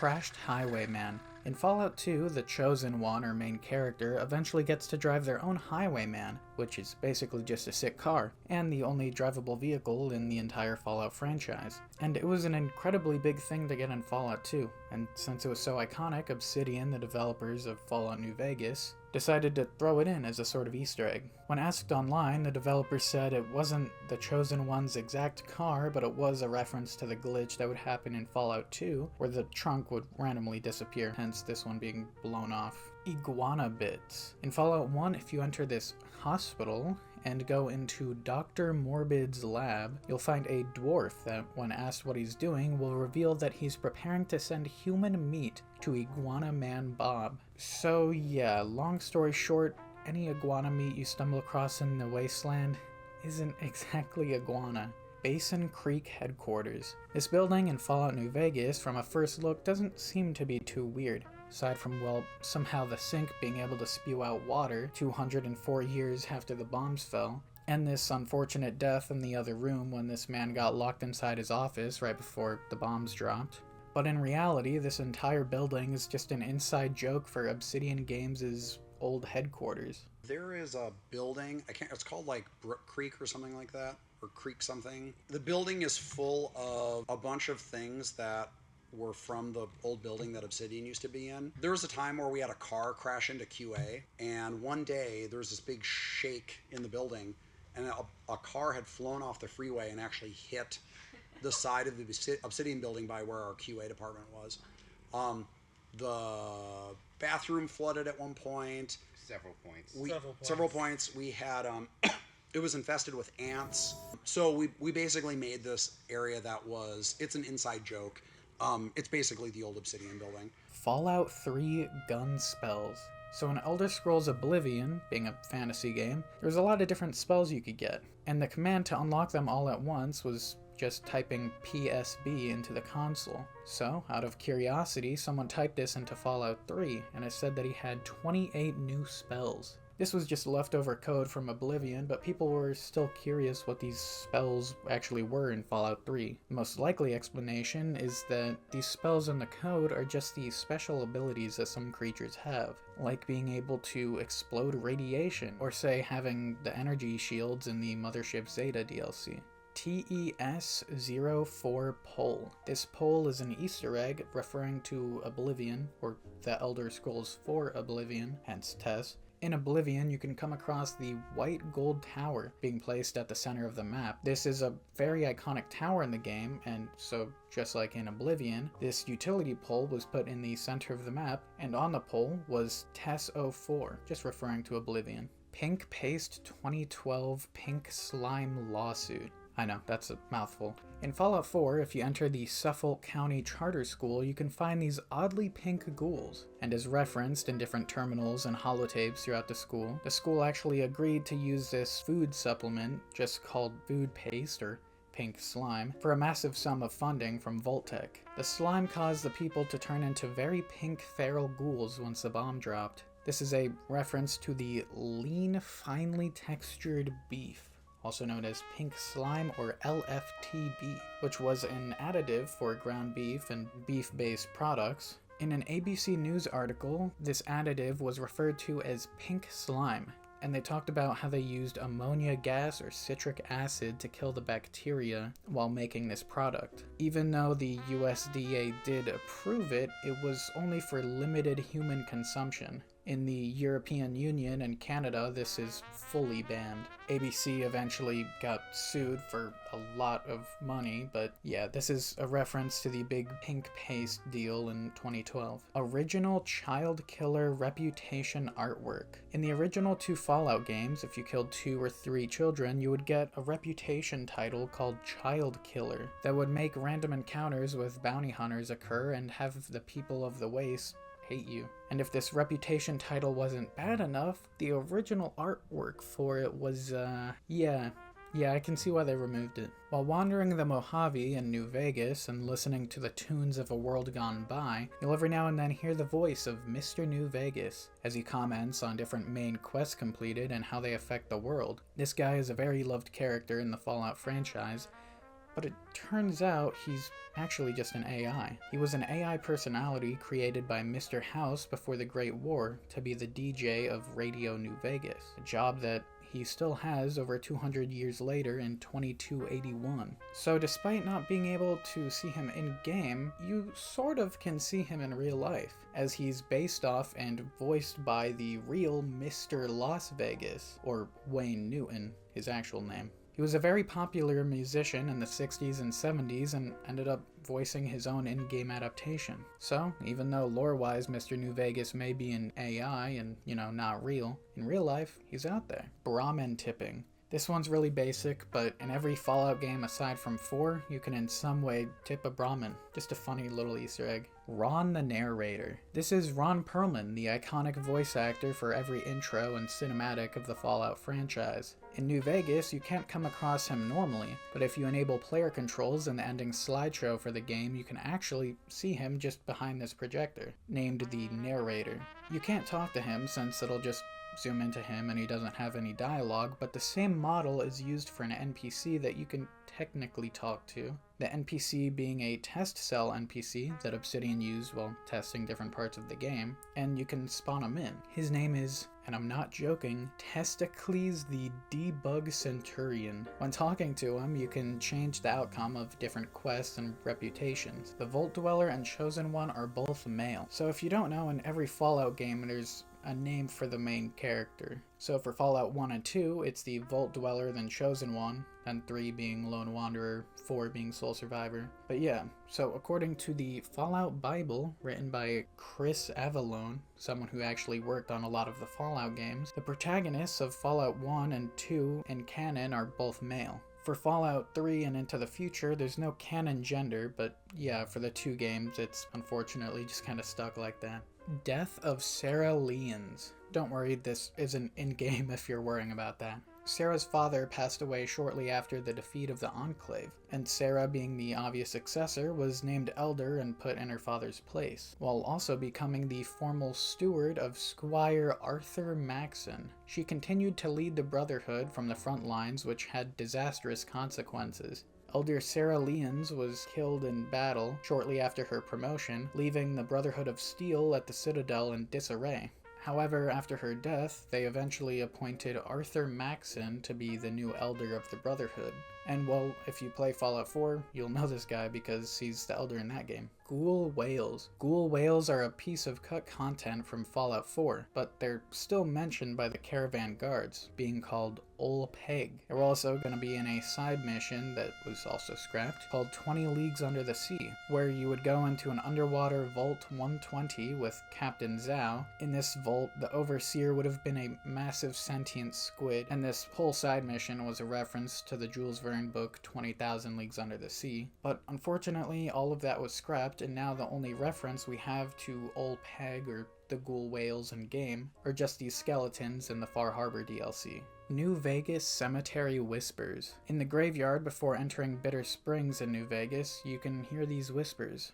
Crashed Highwayman. In Fallout 2, the Chosen One, or main character, eventually gets to drive their own Highwayman, which is basically just a sick car, and the only drivable vehicle in the entire Fallout franchise. And it was an incredibly big thing to get in Fallout 2, and since it was so iconic, Obsidian, the developers of Fallout New Vegas, decided to throw it in as a sort of Easter egg. When asked online, the developers said it wasn't the Chosen One's exact car, but it was a reference to the glitch that would happen in Fallout 2, where the trunk would randomly disappear, hence this one being blown off. Iguana Bits. In Fallout 1, if you enter this hospital and go into Dr. Morbid's lab, you'll find a dwarf that, when asked what he's doing, will reveal that he's preparing to send human meat to Iguana Man Bob. So yeah, long story short, any iguana meat you stumble across in the wasteland isn't exactly iguana. Basin Creek Headquarters. This building in Fallout New Vegas, from a first look, doesn't seem to be too weird. Aside from, well, somehow the sink being able to spew out water 204 years after the bombs fell, and this unfortunate death in the other room when this man got locked inside his office right before the bombs dropped. But in reality, this entire building is just an inside joke for Obsidian Games' old headquarters. There is a building, it's called like Brook Creek or something like that, or Creek something. The building is full of a bunch of things that were from the old building that Obsidian used to be in. There was a time where we had a car crash into QA, and one day there was this big shake in the building, and a car had flown off the freeway and actually hit the side of the Obsidian building by where our QA department was. The bathroom flooded at one point. Several points. We had it was infested with ants. So we basically made this area it's an inside joke. It's basically the old Obsidian building. Fallout 3 gun spells. So in Elder Scrolls Oblivion, being a fantasy game, there was a lot of different spells you could get, and the command to unlock them all at once was just typing PSB into the console. So, out of curiosity, someone typed this into Fallout 3, and it said that he had 28 new spells. This was just leftover code from Oblivion, but people were still curious what these spells actually were in Fallout 3. The most likely explanation is that these spells in the code are just the special abilities that some creatures have, like being able to explode radiation, or say having the energy shields in the Mothership Zeta DLC. T04 Pole. This pole is an Easter egg referring to Oblivion, or the Elder Scrolls 4 Oblivion, hence TES. In Oblivion, you can come across the white gold tower being placed at the center of the map. This is a very iconic tower in the game, and so just like in Oblivion, this utility pole was put in the center of the map, and on the pole was TES-04, just referring to Oblivion. Pink Paste 2012 Pink Slime Lawsuit. I know, that's a mouthful. In Fallout 4, if you enter the Suffolk County Charter School, you can find these oddly pink ghouls. And as referenced in different terminals and holotapes throughout the school actually agreed to use this food supplement, just called food paste or pink slime, for a massive sum of funding from Vault-Tec. The slime caused the people to turn into very pink feral ghouls once the bomb dropped. This is a reference to the lean, finely textured beef, also known as pink slime or LFTB, which was an additive for ground beef and beef-based products. In an ABC News article, this additive was referred to as pink slime, and they talked about how they used ammonia gas or citric acid to kill the bacteria while making this product. Even though the USDA did approve it, it was only for limited human consumption. In the European Union and Canada, this is fully banned. ABC eventually got sued for a lot of money, but yeah, this is a reference to the big pink paste deal in 2012. Original child killer reputation artwork. In the original 2 Fallout games, if you killed 2 or 3 children, you would get a reputation title called Child Killer that would make random encounters with bounty hunters occur and have the people of the waste hate you. And if this reputation title wasn't bad enough, the original artwork for it was, yeah, I can see why they removed it. While wandering the Mojave in New Vegas and listening to the tunes of a world gone by, you'll every now and then hear the voice of Mr. New Vegas as he comments on different main quests completed and how they affect the world. This guy is a very loved character in the Fallout franchise, But it turns out he's actually just an AI. He was an AI personality created by Mr. House before the Great War to be the DJ of Radio New Vegas, a job that he still has over 200 years later in 2281. So despite not being able to see him in-game, you sort of can see him in real life, as he's based off and voiced by the real Mr. Las Vegas, or Wayne Newton, his actual name. He was a very popular musician in the 60s and 70s and ended up voicing his own in-game adaptation. So, even though lore-wise Mr. New Vegas may be an AI and, not real, in real life, he's out there. Brahman Tipping. This one's really basic, but in every Fallout game aside from 4, you can in some way tip a Brahmin. Just a funny little Easter egg. Ron the Narrator. This is Ron Perlman, the iconic voice actor for every intro and cinematic of the Fallout franchise. In New Vegas, you can't come across him normally, but if you enable player controls in the ending slideshow for the game, you can actually see him just behind this projector, named the Narrator. You can't talk to him since it'll just zoom into him and he doesn't have any dialogue, but the same model is used for an NPC that you can technically talk to. The NPC being a test cell NPC that Obsidian used while testing different parts of the game, and you can spawn him in. His name is, and I'm not joking, Testicles the Debug Centurion. When talking to him, you can change the outcome of different quests and reputations. The Vault Dweller and Chosen One are both male. So if you don't know, in every Fallout game there's a name for the main character. So for Fallout 1 and 2, it's the Vault Dweller, then Chosen One, and 3 being Lone Wanderer, 4 being Sole Survivor. But yeah, so according to the Fallout Bible, written by Chris Avallone, someone who actually worked on a lot of the Fallout games, the protagonists of Fallout 1 and 2 in canon are both male. For Fallout 3 and into the future, there's no canon gender, but yeah, for the 2 games, it's unfortunately just kind of stuck like that. Death of Sarah Lyons. Don't worry, this isn't in-game if you're worrying about that. Sarah's father passed away shortly after the defeat of the Enclave, and Sarah, being the obvious successor, was named Elder and put in her father's place, while also becoming the formal steward of Squire Arthur Maxon. She continued to lead the Brotherhood from the front lines, which had disastrous consequences. Elder Sarah Lyons was killed in battle shortly after her promotion, leaving the Brotherhood of Steel at the Citadel in disarray. However, after her death, they eventually appointed Arthur Maxon to be the new Elder of the Brotherhood. And well, if you play Fallout 4, you'll know this guy because he's the Elder in that game. Ghoul Whales. Ghoul Whales are a piece of cut content from Fallout 4, but they're still mentioned by the Caravan Guards, being called Ol Peg. They were also going to be in a side mission that was also scrapped, called 20 Leagues Under the Sea, where you would go into an underwater Vault 120 with Captain Zhao. In this vault, the Overseer would have been a massive sentient squid, and this whole side mission was a reference to the Jules Verne book 20,000 Leagues Under the Sea. But unfortunately, all of that was scrapped, and now the only reference we have to Ol Peg or the Ghoul Whales in game are just these skeletons in the Far Harbor DLC. New Vegas Cemetery Whispers. In the graveyard before entering Bitter Springs in New Vegas, you can hear these whispers.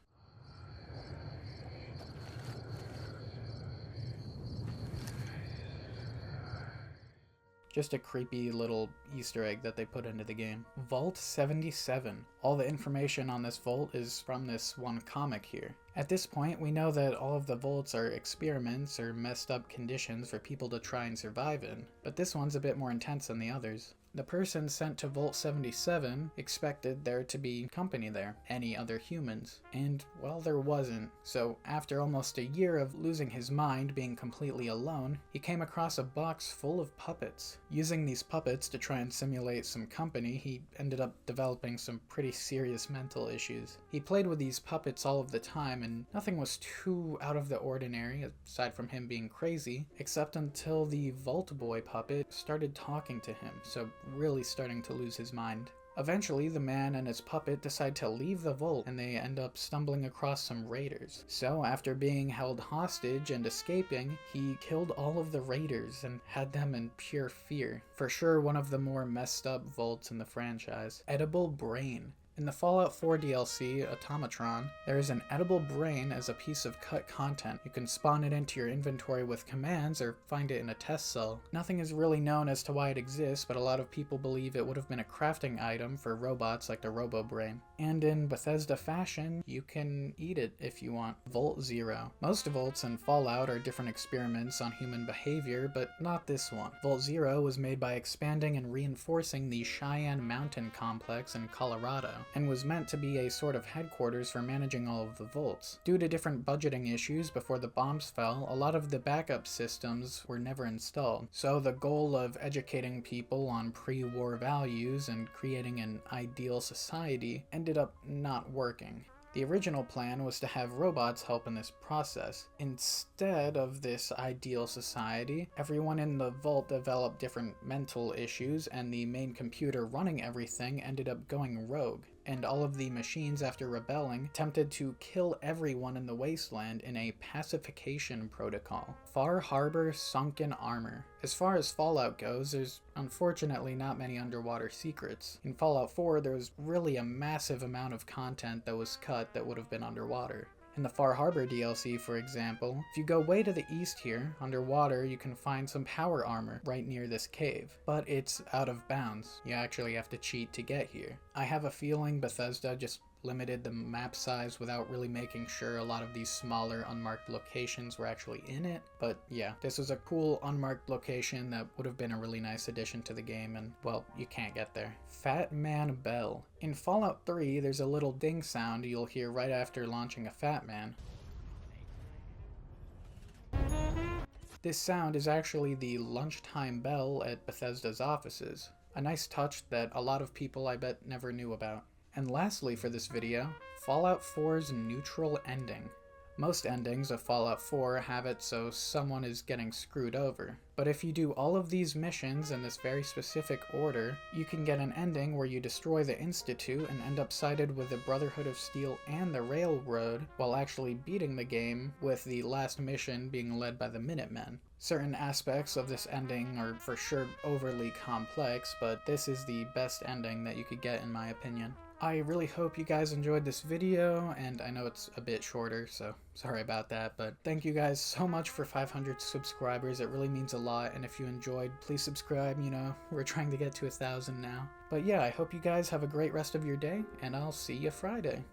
Just a creepy little Easter egg that they put into the game. Vault 77. All the information on this vault is from this one comic here. At this point, we know that all of the vaults are experiments or messed up conditions for people to try and survive in, but this one's a bit more intense than the others. The person sent to Vault 77 expected there to be company there, any other humans, and, well, there wasn't. So after almost a year of losing his mind, being completely alone, he came across a box full of puppets. Using these puppets to try and simulate some company, he ended up developing some pretty serious mental issues. He played with these puppets all of the time, and nothing was too out of the ordinary, aside from him being crazy, except until the Vault Boy puppet started talking to him, so really starting to lose his mind. Eventually, the man and his puppet decide to leave the vault, and they end up stumbling across some raiders. So, after being held hostage and escaping, he killed all of the raiders and had them in pure fear. For sure, one of the more messed up vaults in the franchise. Edible Brain. In the Fallout 4 DLC, Automatron, there is an edible brain as a piece of cut content. You can spawn it into your inventory with commands or find it in a test cell. Nothing is really known as to why it exists, but a lot of people believe it would have been a crafting item for robots like the Robo-Brain. And in Bethesda fashion, you can eat it if you want. Volt Zero. Most Volts in Fallout are different experiments on human behavior, but not this one. Volt Zero was made by expanding and reinforcing the Cheyenne Mountain complex in Colorado, and was meant to be a sort of headquarters for managing all of the Volts. Due to different budgeting issues before the bombs fell, a lot of the backup systems were never installed. So the goal of educating people on pre-war values and creating an ideal society ended up not working. The original plan was to have robots help in this process. Instead of this ideal society, everyone in the Vault developed different mental issues, and the main computer running everything ended up going rogue. And all of the machines, after rebelling, attempted to kill everyone in the wasteland in a pacification protocol. Far Harbor Sunken Armor. As far as Fallout goes, there's unfortunately not many underwater secrets. In Fallout 4, there was really a massive amount of content that was cut that would have been underwater. In the Far Harbor DLC, for example, if you go way to the east here, underwater, you can find some power armor right near this cave. But it's out of bounds. You actually have to cheat to get here. I have a feeling Bethesda just limited the map size without really making sure a lot of these smaller unmarked locations were actually in it. But yeah, this was a cool unmarked location that would have been a really nice addition to the game, and well, you can't get there. Fat Man Bell. In Fallout 3, there's a little ding sound you'll hear right after launching a Fat Man. This sound is actually the lunchtime bell at Bethesda's offices. A nice touch that a lot of people I bet never knew about. And lastly for this video, Fallout 4's neutral ending. Most endings of Fallout 4 have it so someone is getting screwed over. But if you do all of these missions in this very specific order, you can get an ending where you destroy the Institute and end up sided with the Brotherhood of Steel and the Railroad, while actually beating the game, with the last mission being led by the Minutemen. Certain aspects of this ending are for sure overly complex, but this is the best ending that you could get in my opinion. I really hope you guys enjoyed this video, and I know it's a bit shorter, so sorry about that, but thank you guys so much for 500 subscribers. It really means a lot, and if you enjoyed, please subscribe. You know, we're trying to get to 1,000 now. But yeah, I hope you guys have a great rest of your day, and I'll see you Friday.